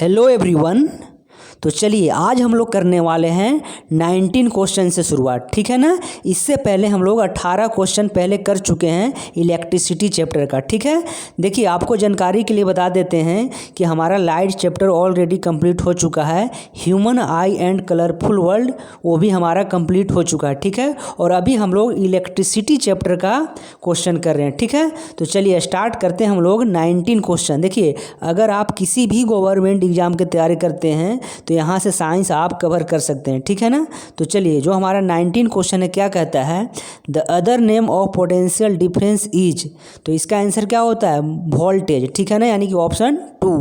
Hello everyone. तो चलिए आज हम लोग करने वाले हैं 19 क्वेश्चन से शुरुआत, ठीक है ना। इससे पहले हम लोग 18 क्वेश्चन पहले कर चुके हैं इलेक्ट्रिसिटी चैप्टर का, ठीक है। देखिए आपको जानकारी के लिए बता देते हैं कि हमारा लाइट चैप्टर ऑलरेडी कंप्लीट हो चुका है। Human I and colourful world वो भी हमारा कंप्लीट हो चुका है, ठीक है। और अभी हम लोग इलेक्ट्रिसिटी चैप्टर का क्वेश्चन कर रहे हैं, ठीक है। तो चलिए स्टार्ट करते हैं हम लोग 19 क्वेश्चन। देखिए अगर आप किसी भी गवर्नमेंट एग्जाम की तैयारी करते हैं तो यहाँ से साइंस आप कवर कर सकते हैं, ठीक है ना। तो चलिए जो हमारा 19 क्वेश्चन है क्या कहता है, the other name of potential difference is. तो इसका आंसर क्या होता है, वोल्टेज, ठीक है ना, यानी कि ऑप्शन 2।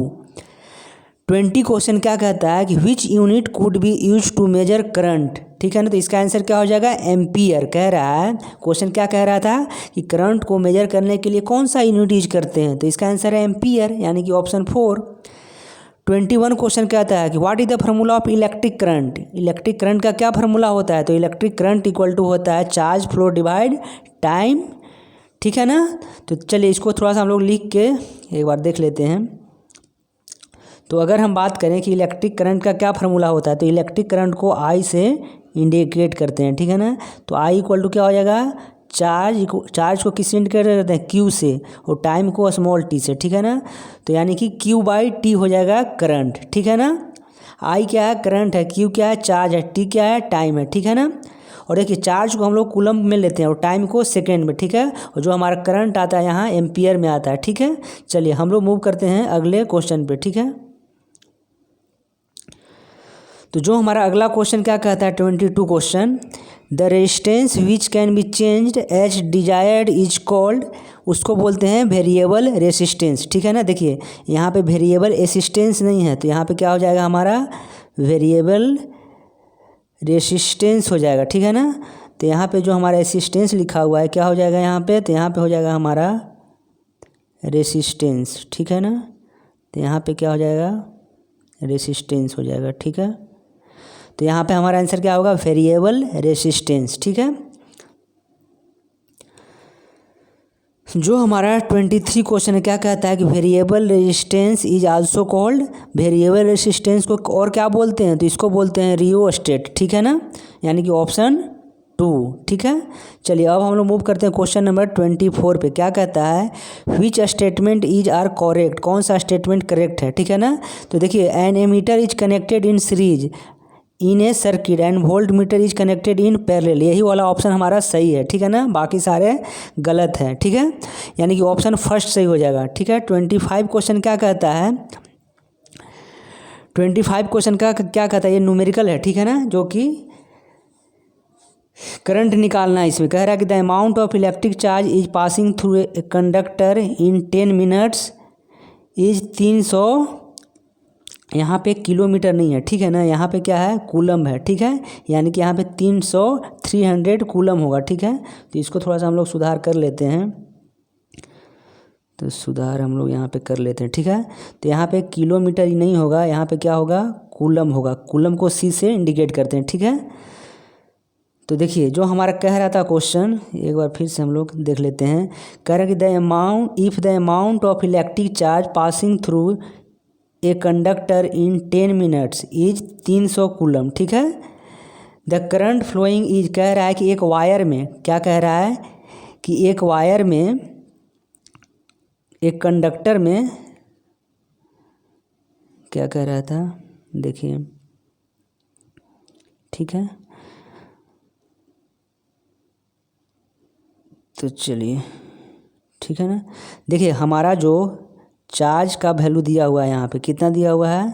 20 क्वेश्चन क्या कहता है कि which unit could be used to measure current, ठीक है ना। तो इसका आंसर क्या हो जाएगा, एम्पियर। कह रहा है क्वेश्चन क्या कह रहा था कि करंट को मेजर करने के लिए कौन सा यूनिट यूज करते हैं, तो इसका आंसर है एम्पियर, यानी कि ऑप्शन 4। 21 क्वेश्चन कहता है कि what is the formula of electric current. Electric current का क्या फार्मूला होता है, तो इलेक्ट्रिक करंट इक्वल टू होता है चार्ज फ्लो डिवाइड टाइम, ठीक है ना। तो चलिए इसको थोड़ा सा हम लोग लिख के एक बार देख लेते हैं। तो अगर हम बात करें कि इलेक्ट्रिक करंट का क्या फार्मूला होता है, तो इलेक्ट्रिक करंट को आई से इंडिकेट करते हैं, ठीक है ना। तो आई इक्वल टू क्या हो जाएगा, चार्ज को किस इंडिकेट करते हैं, क्यू से, और टाइम को स्मॉल टी से, ठीक है ना। तो यानी कि क्यू बाई टी हो जाएगा करंट, ठीक है ना। आई क्या है, करंट है, क्यू क्या है, चार्ज है, टी क्या है, टाइम है, ठीक है ना। और देखिए चार्ज को हम लोग कूलम में लेते हैं और टाइम को सेकेंड में, ठीक है। और जो हमारा करंट आता है यहाँ एम्पियर में आता है, ठीक है। चलिए हम लोग मूव करते हैं अगले क्वेश्चन पे, ठीक है। तो जो हमारा अगला क्वेश्चन क्या कहता है, 22 question, the resistance which can be changed as desired is called. उसको बोलते हैं वेरिएबल रेसिस्टेंस, ठीक है ना। देखिए यहाँ पे वेरिएबल रेसिस्टेंस नहीं है, तो यहाँ पे क्या हो जाएगा हमारा वेरिएबल रेसिस्टेंस हो जाएगा, ठीक है ना। तो यहाँ पे जो हमारा रेसिस्टेंस लिखा हुआ है क्या हो जाएगा यहाँ पे, तो यहाँ पे हो जाएगा हमारा रेसिस्टेंस, ठीक है ना। तो यहाँ पे क्या हो जाएगा, रेसिस्टेंस हो जाएगा, ठीक है। तो यहाँ पे हमारा आंसर क्या होगा, वेरिएबल रेसिस्टेंस, ठीक है। जो हमारा 23 क्वेश्चन है क्या कहता है कि variable resistance is also called. Variable resistance को और क्या बोलते हैं, तो इसको बोलते हैं रियोस्टेट, ठीक है ना, यानी कि ऑप्शन 2, ठीक है। चलिए अब हम लोग मूव करते हैं क्वेश्चन नंबर 24 पे। क्या कहता है, which statement is are correct. कौन सा स्टेटमेंट करेक्ट है, ठीक है ना। तो देखिए an ammeter is connected in series in a circuit and voltmeter is connected in parallel. यही वाला ऑप्शन हमारा सही है, ठीक है ना, बाकी सारे गलत हैं, ठीक है। यानी कि ऑप्शन फर्स्ट सही हो जाएगा, ठीक है। 25 क्वेश्चन क्या कहता है, 25 क्वेश्चन का क्या कहता है, ये न्यूमेरिकल है, ठीक है ना, जो कि करंट निकालना है। इसमें कह रहा है कि the amount of electric charge is passing through a conductor in 10 minutes is 300, यहाँ पे किलोमीटर नहीं है, ठीक है ना, यहाँ पे क्या है, कूलम है, ठीक है। यानी कि यहाँ पे 300 कूलम होगा, ठीक है। तो इसको थोड़ा सा हम लोग सुधार कर लेते हैं। तो सुधार हम लोग यहाँ पे कर लेते हैं, ठीक है। तो यहाँ पे किलोमीटर ही नहीं होगा, यहाँ पे क्या होगा, कूलम होगा। कूलम को सी से इंडिकेट करते हैं, ठीक है। तो देखिए जो हमारा कह रहा था क्वेश्चन, एक बार फिर से हम लोग देख लेते हैं। कह रहा है कि the amount if the amount of electric charge passing through a conductor in 10 minutes is 300 coulomb, ठीक है। द करंट फ्लोइंग इज, कह रहा है कि एक वायर में, क्या कह रहा है कि एक वायर में, एक कंडक्टर में, क्या कह रहा था देखिए, ठीक है। तो चलिए ठीक है ना। देखिए हमारा जो चार्ज का वैल्यू दिया हुआ है यहाँ पे कितना दिया हुआ है,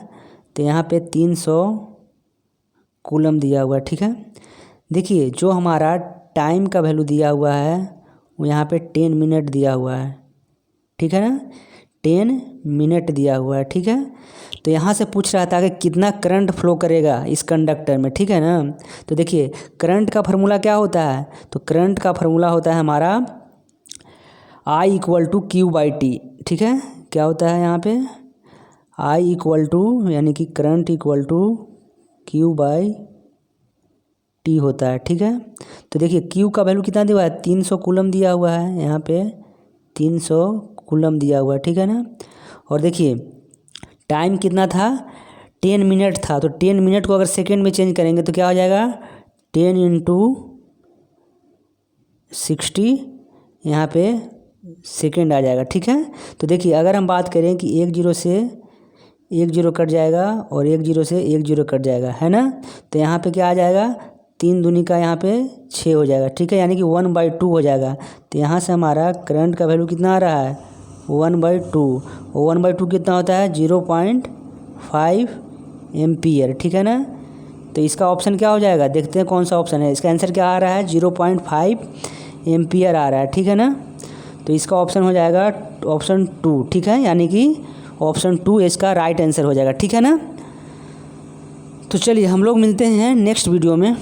तो यहाँ पे 300 कूलम दिया हुआ है, ठीक है। देखिए जो हमारा टाइम का वैल्यू दिया हुआ है वो यहाँ पे 10 मिनट दिया हुआ है, ठीक है ना, 10 मिनट दिया हुआ है, ठीक है। तो यहाँ से पूछ रहा था कि कितना करंट फ्लो करेगा इस कंडक्टर में, ठीक है ना। तो देखिए करंट का फार्मूला क्या होता है, तो करंट का फार्मूला होता है हमारा I equal to Q by T, ठीक है। क्या होता है यहाँ पे, आई इक्वल टू, यानी कि current equal to Q by T होता है, ठीक है। तो देखिए क्यू का वैल्यू कितना दिया हुआ है, 300 कूलम दिया हुआ है, यहाँ पे 300 कूलम दिया हुआ है, ठीक है ना। और देखिए टाइम कितना था, 10 मिनट था, तो 10 मिनट को अगर सेकेंड में चेंज करेंगे तो क्या हो जाएगा 10 इंटू 60 यहाँ पे सेकेंड आ जाएगा। ठीक है, तो देखिए अगर हम बात करें कि 1 जीरो से 1 जीरो कट जाएगा और 1 जीरो से 1 जीरो कट जाएगा, है ना। तो यहाँ पे क्या आ जाएगा 3 दूनी का यहाँ पे 6 हो जाएगा। ठीक है, यानी कि 1/2 हो जाएगा। तो यहाँ से हमारा करंट का वैल्यू कितना आ रहा है 1/2। 1/2 कितना होता है 0.5 एम्पियर। ठीक है ना, तो इसका ऑप्शन क्या हो जाएगा, देखते हैं कौन सा ऑप्शन है। इसका आंसर क्या आ रहा है 0.5 एम्पियर आ रहा है। ठीक है ना, तो इसका ऑप्शन हो जाएगा ऑप्शन 2। ठीक है, यानी कि ऑप्शन 2 इसका राइट आंसर हो जाएगा। ठीक है ना, तो चलिए हम लोग मिलते हैं नेक्स्ट वीडियो में।